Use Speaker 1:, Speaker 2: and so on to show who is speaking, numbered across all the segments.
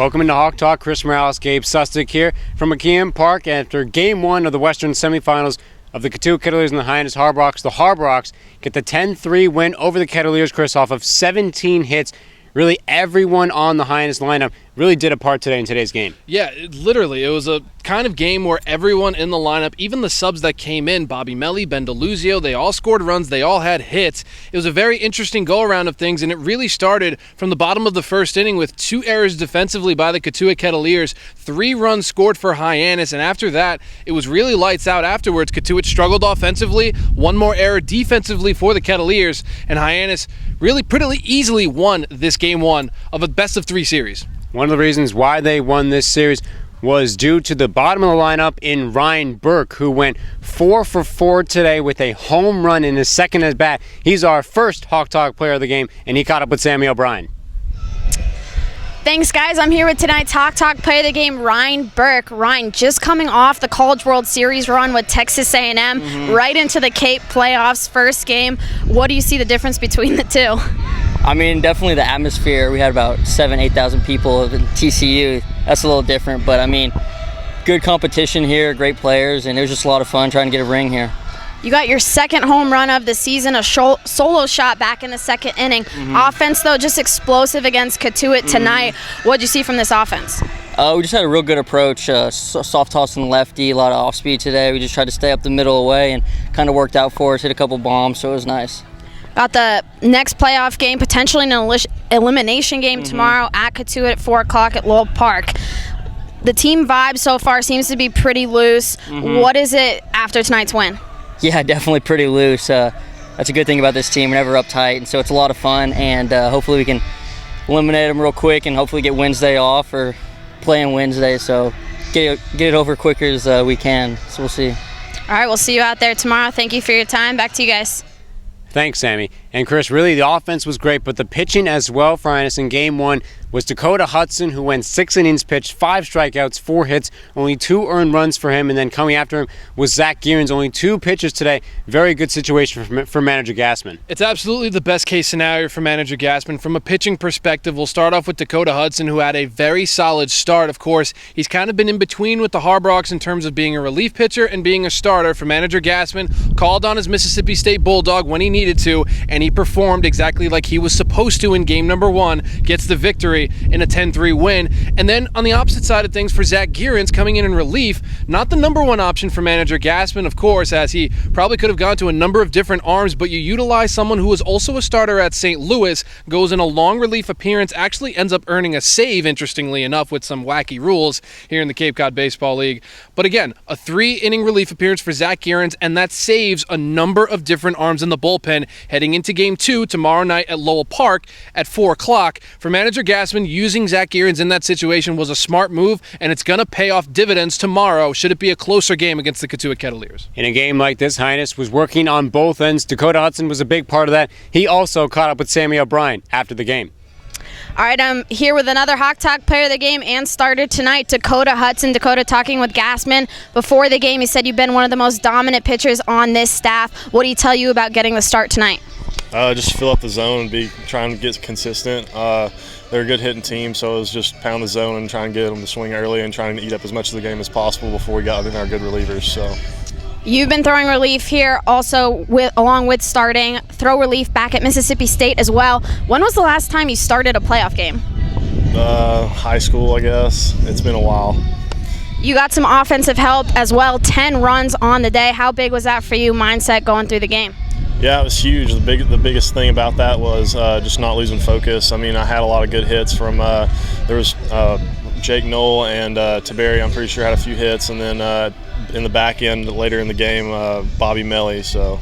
Speaker 1: Welcome into Hawk Talk. Chris Morales, Gabe Sustick here from McKeon Park after Game 1 of the Western semifinals of the Cotuit Kettleers and the Hyannis Harborough. The Harborough get the 10-3 win over the Kettleers, Chris, off of 17 hits. Really, everyone on the Hyannis lineup really did a part today in today's game.
Speaker 2: Yeah, literally. It was a kind of game where everyone in the lineup, even the subs that came in, Bobby Melly, Ben DeLuzio, they all scored runs, they all had hits. It was a very interesting go-around of things, and it really started from the bottom of the first inning with 2 errors defensively by the Cotuit Kettleers, 3 runs scored for Hyannis, and after that, it was really lights out afterwards. Cotuit struggled offensively, 1 more error defensively for the Kettleers, and Hyannis really pretty easily won this Game 1 of a best-of-3 series.
Speaker 1: One of the reasons why they won this series was due to the bottom of the lineup in Ryan Burke, who went 4 for 4 today with a home run in his second at bat. He's our first Hawk Talk player of the game, and he caught up with Sammy O'Brien.
Speaker 3: Thanks, guys. I'm here with tonight's Hawk Talk player of the game, Ryan Burke. Ryan, just coming off the College World Series run with Texas A&M, right into the Cape playoffs, first game. What do you see the difference between the two?
Speaker 4: I mean, definitely the atmosphere. We had about 8,000 people in TCU. That's a little different, but I mean, good competition here, great players, and it was just a lot of fun trying to get a ring here.
Speaker 3: You got your second home run of the season, a solo shot back in the second inning. Offense, though, just explosive against Cotuit tonight. What did you see from this offense?
Speaker 4: We just had a real good approach, soft tossing lefty, a lot of off speed today. We just tried to stay up the middle away and kind of worked out for us, hit a couple bombs, so it was nice.
Speaker 3: Got the next playoff game, potentially an elimination game tomorrow at Cotuit at 4 o'clock at Lowell Park. The team vibe so far seems to be pretty loose. What is it after tonight's win?
Speaker 4: Yeah, definitely pretty loose. That's a good thing about this team. We're never uptight, and so it's a lot of fun, and hopefully we can eliminate them real quick and hopefully get Wednesday off or play on Wednesday, so get it over quicker as we can, so we'll see.
Speaker 3: All right, we'll see you out there tomorrow. Thank you for your time. Back to you guys.
Speaker 1: Thanks, Sammy. And Chris, really the offense was great, but the pitching as well for Hyannis in Game 1 was Dakota Hudson, who went 6 innings pitched, 5 strikeouts, 4 hits, only 2 earned runs for him, and then coming after him was Zach Gearens, only 2 pitches today. Very good situation for manager Gassman.
Speaker 2: It's absolutely the best case scenario for manager Gassman. From a pitching perspective, we'll start off with Dakota Hudson, who had a very solid start. Of course, he's kind of been in between with the Harboroughs in terms of being a relief pitcher and being a starter. For manager Gassman, called on his Mississippi State Bulldog when he needed to, and he performed exactly like he was supposed to in game number 1, gets the victory in a 10-3 win. And then on the opposite side of things for Zach Gearens, coming in relief, not the number 1 option for manager Gassman, of course, as he probably could have gone to a number of different arms, but you utilize someone who was also a starter at St. Louis, goes in a long relief appearance, actually ends up earning a save, interestingly enough, with some wacky rules here in the Cape Cod Baseball League. But again, a 3-inning relief appearance for Zach Gearens, and that saves a number of different arms in the bullpen heading into Game 2 tomorrow night at Lowell Park at 4 o'clock. For manager Gassman, using Zach Gearens in that situation was a smart move, and it's going to pay off dividends tomorrow should it be a closer game against the Cotuit Kettleers.
Speaker 1: In a game like this, Hyannis was working on both ends. Dakota Hudson was a big part of that. He also caught up with Sammy O'Brien after the game.
Speaker 3: All right, I'm here with another Hawk Talk player of the game and starter tonight, Dakota Hudson. Dakota talking with Gassman before the game. He said you've been one of the most dominant pitchers on this staff. What do he tell you about getting the start tonight?
Speaker 5: Just fill up the zone and trying to get consistent. They're a good hitting team, so it was just pound the zone and try and get them to swing early and trying to eat up as much of the game as possible before we got in our good relievers. So.
Speaker 3: You've been throwing relief here also along with starting. Throw relief back at Mississippi State as well. When was the last time you started a playoff game?
Speaker 5: High school, I guess. It's been a while.
Speaker 3: You got some offensive help as well, 10 runs on the day. How big was that for you, mindset going through the game?
Speaker 5: Yeah, it was huge. The biggest thing about that was just not losing focus. I mean, I had a lot of good hits from there was Jake Knoll and Tiberi, I'm pretty sure, had a few hits, and then in the back end later in the game, Bobby Melly. So.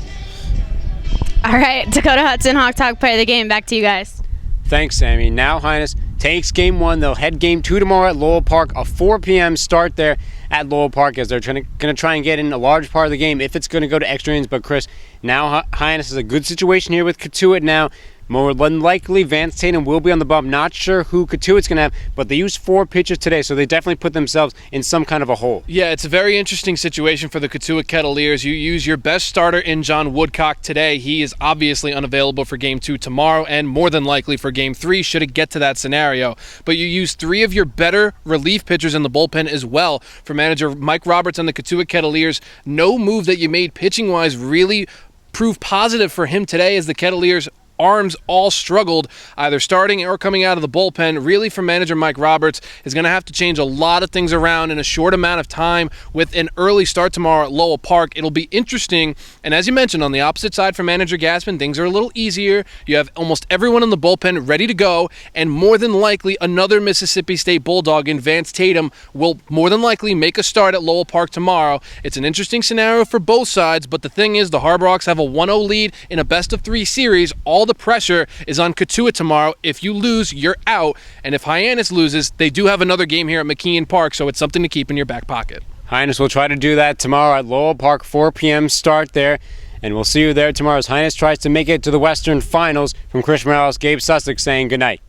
Speaker 3: All right, Dakota Hudson, Hawk Talk player of the game. Back to you guys.
Speaker 1: Thanks, Sammy. Now Hyannis takes Game 1. They'll head Game 2 tomorrow at Lowell Park, a 4 p.m. start there at Lowell Park, as they're going to try and get in a large part of the game if it's going to go to extra innings. But Chris, now Hyannis is a good situation here with Cotuit now. More than likely, Vance Tatum will be on the bump. Not sure who Katuitt's going to have, but they used 4 pitchers today, so they definitely put themselves in some kind of a hole.
Speaker 2: Yeah, it's a very interesting situation for the Cotuit Kettleers. You use your best starter in John Woodcock today. He is obviously unavailable for Game 2 tomorrow and more than likely for Game 3 should it get to that scenario. But you use 3 of your better relief pitchers in the bullpen as well. For manager Mike Roberts and the Cotuit Kettleers, no move that you made pitching-wise really proved positive for him today as the Kettleers arms all struggled, either starting or coming out of the bullpen. Really, for manager Mike Roberts, is going to have to change a lot of things around in a short amount of time with an early start tomorrow at Lowell Park. It'll be interesting, and as you mentioned, on the opposite side for manager Gaspin, things are a little easier. You have almost everyone in the bullpen ready to go, and more than likely, another Mississippi State Bulldog in Vance Tatum will more than likely make a start at Lowell Park tomorrow. It's an interesting scenario for both sides, but the thing is, the Harbrox have a 1-0 lead in a best-of-3 series. All the pressure is on Cotuit tomorrow. If you lose, you're out. And if Hyannis loses, they do have another game here at McKeon Park, so it's something to keep in your back pocket.
Speaker 1: Hyannis will try to do that tomorrow at Lowell Park, 4 p.m. start there. And we'll see you there tomorrow as Hyannis tries to make it to the Western Finals. From Chris Morales, Gabe Sussex saying goodnight.